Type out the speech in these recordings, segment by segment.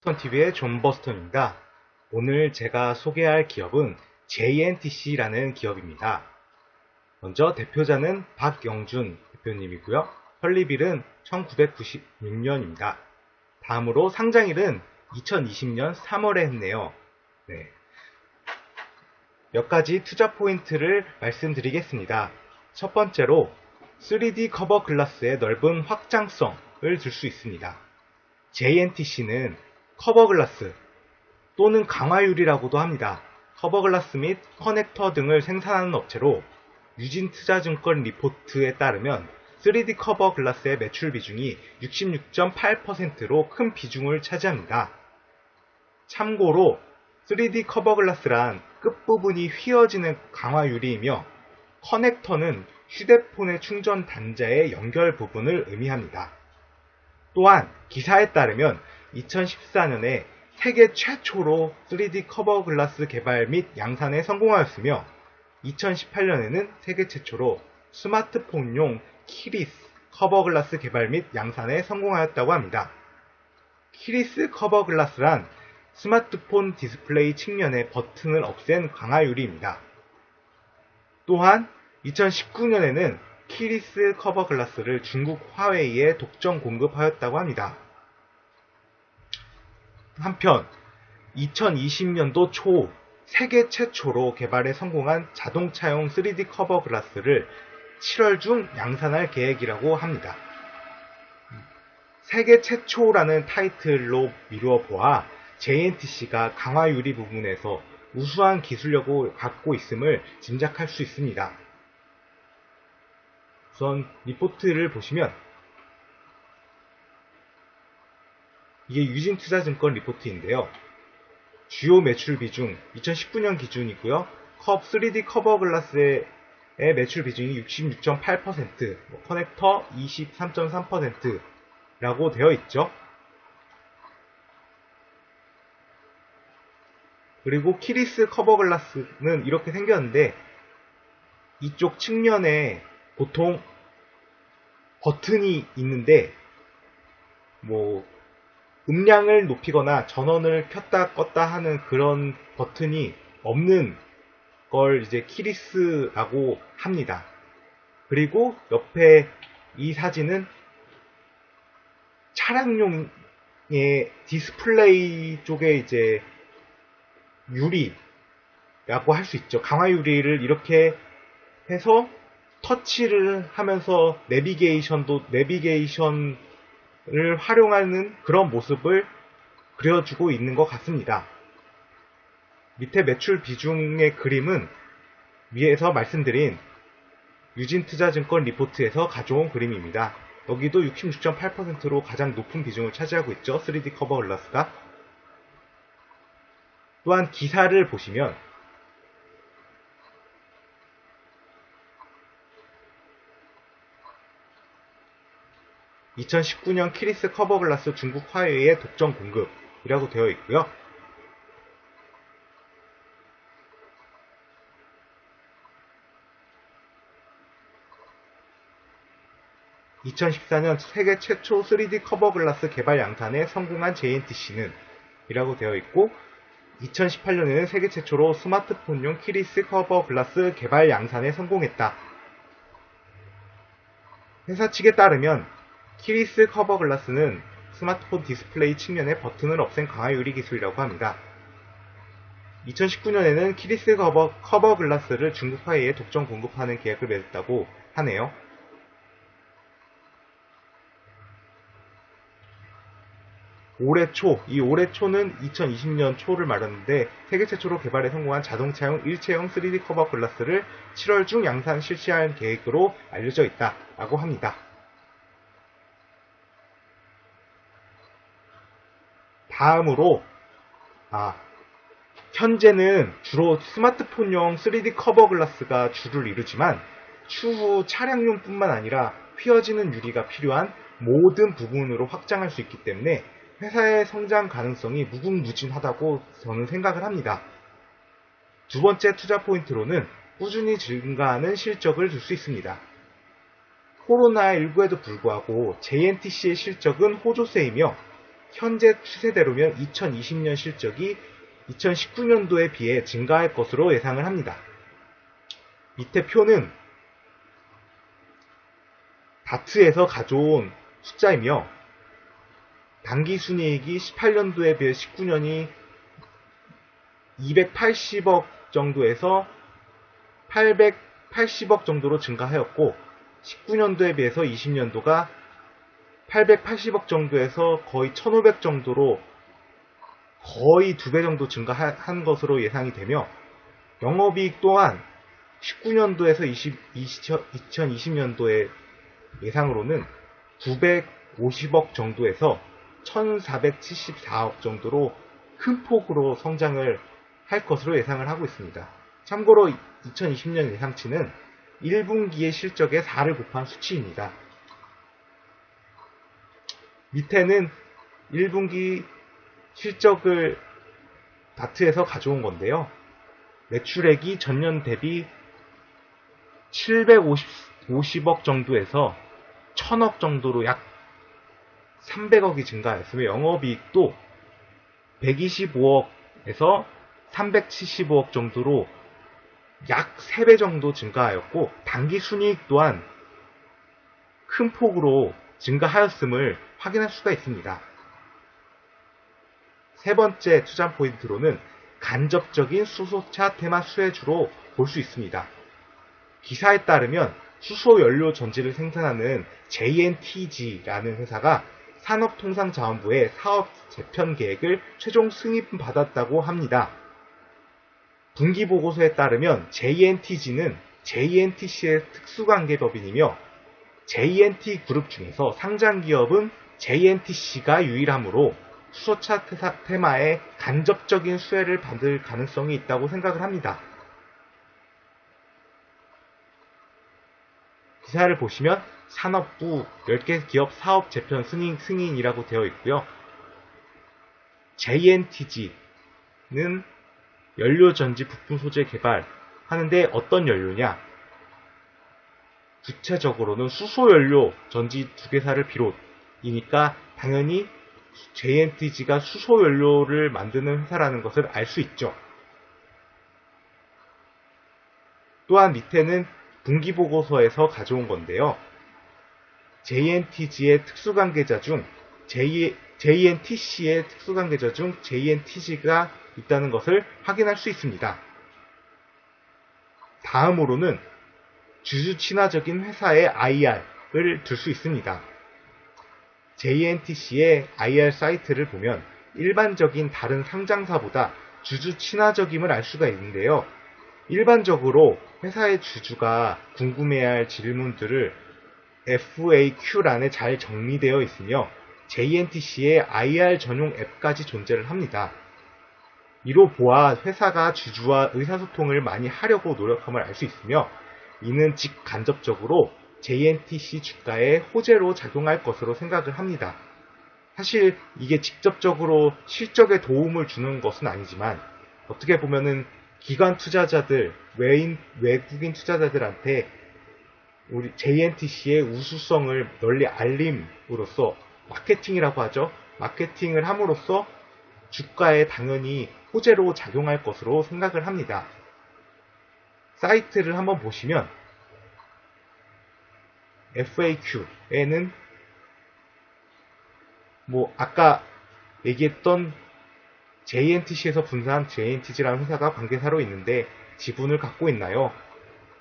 버스턴TV의 존 버스턴입니다. 오늘 제가 소개할 기업은 JNTC라는 기업입니다. 먼저 대표자는 박영준 대표님이고요. 설립일은 1996년입니다. 다음으로 상장일은 2020년 3월에 했네요. 네. 몇 가지 투자 포인트를 말씀드리겠습니다. 첫 번째로 3D 커버 글라스의 넓은 확장성을 줄 수 있습니다. JNTC는 커버글라스 또는 강화유리라고도 합니다. 커버글라스 및 커넥터 등을 생산하는 업체로 유진투자증권 리포트에 따르면 3D 커버글라스의 매출 비중이 66.8%로 큰 비중을 차지합니다. 참고로 3D 커버글라스란 끝부분이 휘어지는 강화유리이며 커넥터는 휴대폰의 충전 단자의 연결 부분을 의미합니다. 또한 기사에 따르면 2014년에 세계 최초로 3D 커버 글라스 개발 및 양산에 성공하였으며 2018년에는 세계 최초로 스마트폰용 키리스 커버 글라스 개발 및 양산에 성공하였다고 합니다. 키리스 커버 글라스란 스마트폰 디스플레이 측면의 버튼을 없앤 강화유리입니다. 또한 2019년에는 키리스 커버 글라스를 중국 화웨이에 독점 공급하였다고 합니다. 한편 2020년도 초 세계 최초로 개발에 성공한 자동차용 3D 커버 글라스를 7월 중 양산할 계획이라고 합니다. 세계 최초라는 타이틀로 미루어 보아 JNTC가 강화유리 부분에서 우수한 기술력을 갖고 있음을 짐작할 수 있습니다. 우선 리포트를 보시면 이게 유진투자증권 리포트인데요. 주요 매출 비중 2019년 기준이고요. 컵 3D 커버 글라스의 매출 비중이 66.8%, 커넥터 23.3%라고 되어 있죠. 그리고 키리스 커버 글라스는 이렇게 생겼는데 이쪽 측면에 보통 버튼이 있는데 음량을 높이거나 전원을 켰다 껐다 하는 그런 버튼이 없는 걸 이제 키리스라고 합니다. 그리고 옆에 이 사진은 차량용의 디스플레이 쪽에 이제 유리라고 할 수 있죠. 강화유리를 이렇게 해서 터치를 하면서 내비게이션을 활용하는 그런 모습을 그려주고 있는 것 같습니다. 밑에 매출 비중의 그림은 위에서 말씀드린 유진투자증권 리포트에서 가져온 그림입니다. 여기도 66.8%로 가장 높은 비중을 차지하고 있죠. 3D 커버 글라스가. 또한 기사를 보시면 2019년 키리스 커버 글라스 중국 화웨이의 독점 공급이라고 되어 있고요. (2014년) 세계 최초 3D 커버 글라스 개발 양산에 성공한 JNTC는 이라고 되어 있고 2018년에는 세계 최초로 스마트폰용 키리스 커버 글라스 개발 양산에 성공했다. 회사 측에 따르면 키리스 커버 글라스는 스마트폰 디스플레이 측면의 버튼을 없앤 강화유리 기술이라고 합니다. 2019년에는 키리스 커버 글라스를 중국 화웨이에 독점 공급하는 계획을 맺었다고 하네요. 올해 초는 2020년 초를 말하는데 세계 최초로 개발에 성공한 자동차용 일체형 3D 커버 글라스를 7월 중 양산 실시할 계획으로 알려져 있다고 합니다. 다음으로 현재는 주로 스마트폰용 3D 커버 글라스가 주를 이루지만 추후 차량용 뿐만 아니라 휘어지는 유리가 필요한 모든 부분으로 확장할 수 있기 때문에 회사의 성장 가능성이 무궁무진하다고 저는 생각을 합니다. 두 번째 투자 포인트로는 꾸준히 증가하는 실적을 줄 수 있습니다. 코로나19에도 불구하고 JNTC의 실적은 호조세이며 현재 추세대로면 2020년 실적이 2019년도에 비해 증가할 것으로 예상을 합니다. 밑에 표는 다트에서 가져온 숫자이며 당기순이익이 18년도에 비해 19년이 280억 정도에서 880억 정도로 증가하였고 19년도에 비해서 20년도가 880억 정도에서 거의 1500 정도로 거의 2배 정도 증가한 것으로 예상이 되며 영업이익 또한 19년도에서 2020년도의 예상으로는 950억 정도에서 1474억 정도로 큰 폭으로 성장을 할 것으로 예상을 하고 있습니다. 참고로 2020년 예상치는 1분기의 실적의 4를 곱한 수치입니다. 밑에는 1분기 실적을 다트에서 가져온 건데요. 매출액이 전년 대비 750억 정도에서 1000억 정도로 약 300억이 증가했으며 영업이익도 125억에서 375억 정도로 약 3배 정도 증가하였고 당기순이익 또한 큰 폭으로 증가하였음을 확인할 수가 있습니다. 세 번째 투자 포인트로는 간접적인 수소차 테마 수혜주로 볼 수 있습니다. 기사에 따르면 수소연료 전지를 생산하는 JNTG라는 회사가 산업통상자원부의 사업 재편 계획을 최종 승인받았다고 합니다. 분기보고서에 따르면 JNTG는 JNTC의 특수관계법인이며 JNT그룹 중에서 상장기업은 JNTC가 유일하므로 수소차 테마에 간접적인 수혜를 받을 가능성이 있다고 생각을 합니다. 기사를 보시면 산업부 10개 기업 사업 재편 승인이라고 되어 있고요. JNTG는 연료전지 부품 소재 개발하는데 어떤 연료냐? 구체적으로는 수소연료 전지 2개사를 비롯이니까 당연히 JNTG가 수소연료를 만드는 회사라는 것을 알 수 있죠. 또한 밑에는 분기보고서에서 가져온 건데요. JNTC의 특수관계자 중 JNTC가 있다는 것을 확인할 수 있습니다. 다음으로는 주주 친화적인 회사의 IR을 들 수 있습니다. JNTC의 IR 사이트를 보면 일반적인 다른 상장사보다 주주 친화적임을 알 수가 있는데요. 일반적으로 회사의 주주가 궁금해할 질문들을 FAQ란에 잘 정리되어 있으며 JNTC의 IR 전용 앱까지 존재를 합니다. 이로 보아 회사가 주주와 의사소통을 많이 하려고 노력함을 알 수 있으며 이는 직간접적으로 JNTC 주가의 호재로 작용할 것으로 생각을 합니다. 사실 이게 직접적으로 실적에 도움을 주는 것은 아니지만 어떻게 보면은 기관 투자자들, 외국인 투자자들한테 우리 JNTC의 우수성을 널리 알림으로써 마케팅이라고 하죠. 마케팅을 함으로써 주가에 당연히 호재로 작용할 것으로 생각을 합니다. 사이트를 한번 보시면 FAQ에는 아까 얘기했던 JNTC에서 분사한 JNTG라는 회사가 관계사로 있는데 지분을 갖고 있나요?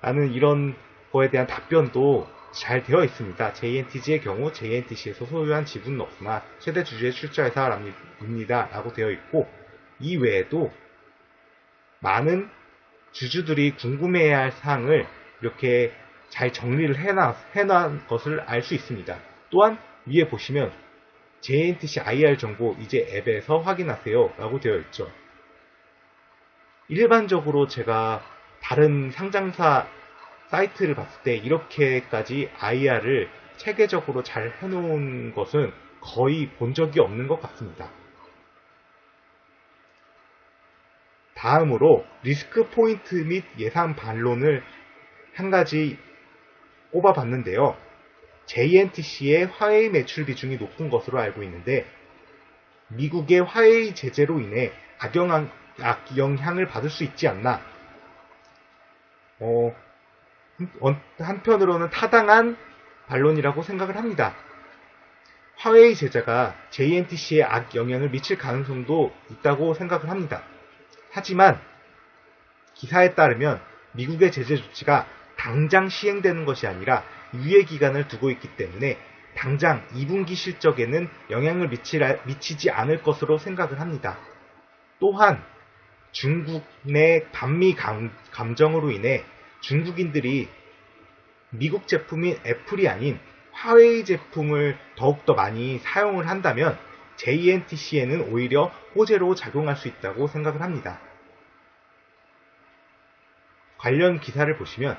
라는 이런 거에 대한 답변도 잘 되어 있습니다. JNTG의 경우 JNTC에서 소유한 지분은 없으나 최대 주주의 출자회사입니다. 라고 되어 있고 이 외에도 많은 주주들이 궁금해야 할 사항을 이렇게 잘 정리를 해놓은 것을 알 수 있습니다. 또한 위에 보시면 JNTC IR 정보 이제 앱에서 확인하세요 라고 되어 있죠. 일반적으로 제가 다른 상장사 사이트를 봤을 때 이렇게까지 IR을 체계적으로 잘 해놓은 것은 거의 본 적이 없는 것 같습니다. 다음으로 리스크 포인트 및 예상 반론을 한 가지 꼽아봤는데요. JNTC의 화웨이 매출 비중이 높은 것으로 알고 있는데 미국의 화웨이 제재로 인해 악영향을 받을 수 있지 않나. 한편으로는 타당한 반론이라고 생각을 합니다. 화웨이 제재가 JNTC에 악영향을 미칠 가능성도 있다고 생각을 합니다. 하지만 기사에 따르면 미국의 제재 조치가 당장 시행되는 것이 아니라 유예 기간을 두고 있기 때문에 당장 2분기 실적에는 영향을 미치지 않을 것으로 생각을 합니다. 또한 중국 내 반미 감정으로 인해 중국인들이 미국 제품인 애플이 아닌 화웨이 제품을 더욱더 많이 사용을 한다면 JNTC에는 오히려 호재로 작용할 수 있다고 생각을 합니다. 관련 기사를 보시면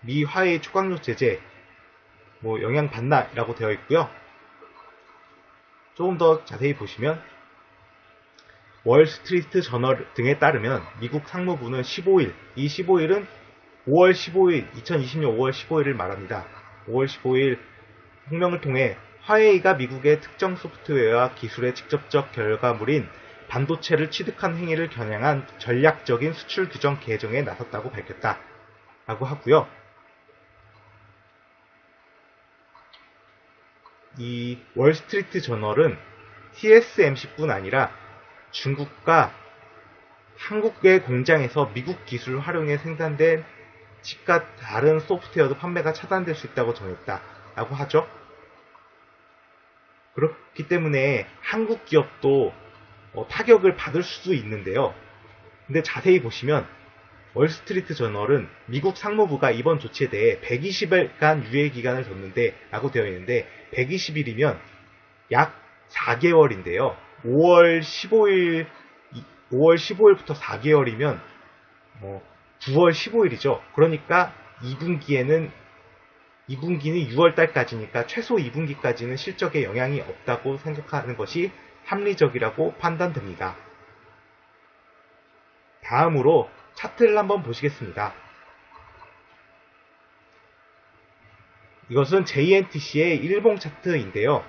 미 화웨이 초강력 제재 영향 받나 라고 되어 있고요. 조금 더 자세히 보시면 월스트리트 저널 등에 따르면 미국 상무부는 15일, 이 15일은 5월 15일, 2020년 5월 15일을 말합니다. 5월 15일 성명을 통해 화웨이가 미국의 특정 소프트웨어와 기술의 직접적 결과물인 반도체를 취득한 행위를 겨냥한 전략적인 수출 규정 개정에 나섰다고 밝혔다. 라고 하고요. 이 월스트리트 저널은 TSMC뿐 아니라 중국과 한국의 공장에서 미국 기술을 활용해 생산된 칩과 다른 소프트웨어도 판매가 차단될 수 있다고 전했다라고 하죠. 그렇기 때문에 한국 기업도 타격을 받을 수도 있는데요. 근데 자세히 보시면 월스트리트 저널은 미국 상무부가 이번 조치에 대해 120일간 유예 기간을 뒀는데 라고 되어 있는데 120일이면 약 4개월인데요. 5월 15일부터 4개월이면 9월 15일이죠. 그러니까 2분기는 6월달까지니까 최소 2분기까지는 실적에 영향이 없다고 생각하는 것이 합리적이라고 판단됩니다. 다음으로 차트를 한번 보시겠습니다. 이것은 JNTC의 일봉 차트인데요.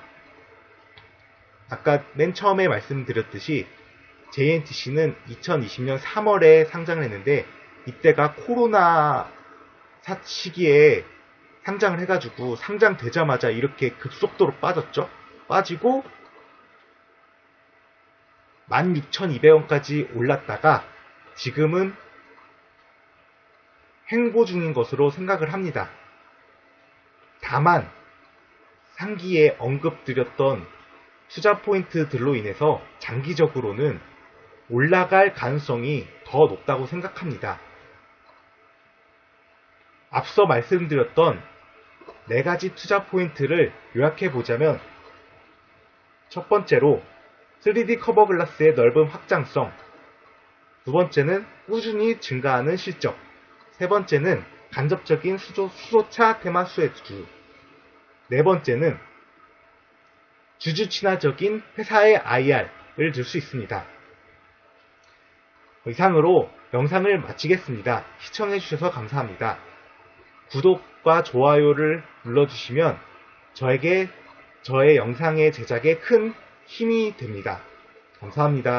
아까 맨 처음에 말씀드렸듯이 JNTC는 2020년 3월에 상장을 했는데 이때가 코로나 시기에 상장을 해가지고 상장되자마자 이렇게 급속도로 빠졌죠. 빠지고 16,200원까지 올랐다가 지금은 횡보 중인 것으로 생각을 합니다. 다만 상기에 언급드렸던 투자 포인트들로 인해서 장기적으로는 올라갈 가능성이 더 높다고 생각합니다. 앞서 말씀드렸던 4가지 투자 포인트를 요약해 보자면 첫 번째로 3D 커버 글라스의 넓은 확장성, 두 번째는 꾸준히 증가하는 실적, 세 번째는 간접적인 수소차 테마 수혜주, 네 번째는 주주 친화적인 회사의 IR을 줄 수 있습니다. 이상으로 영상을 마치겠습니다. 시청해주셔서 감사합니다. 구독과 좋아요를 눌러주시면 저의 영상의 제작에 큰 힘이 됩니다. 감사합니다.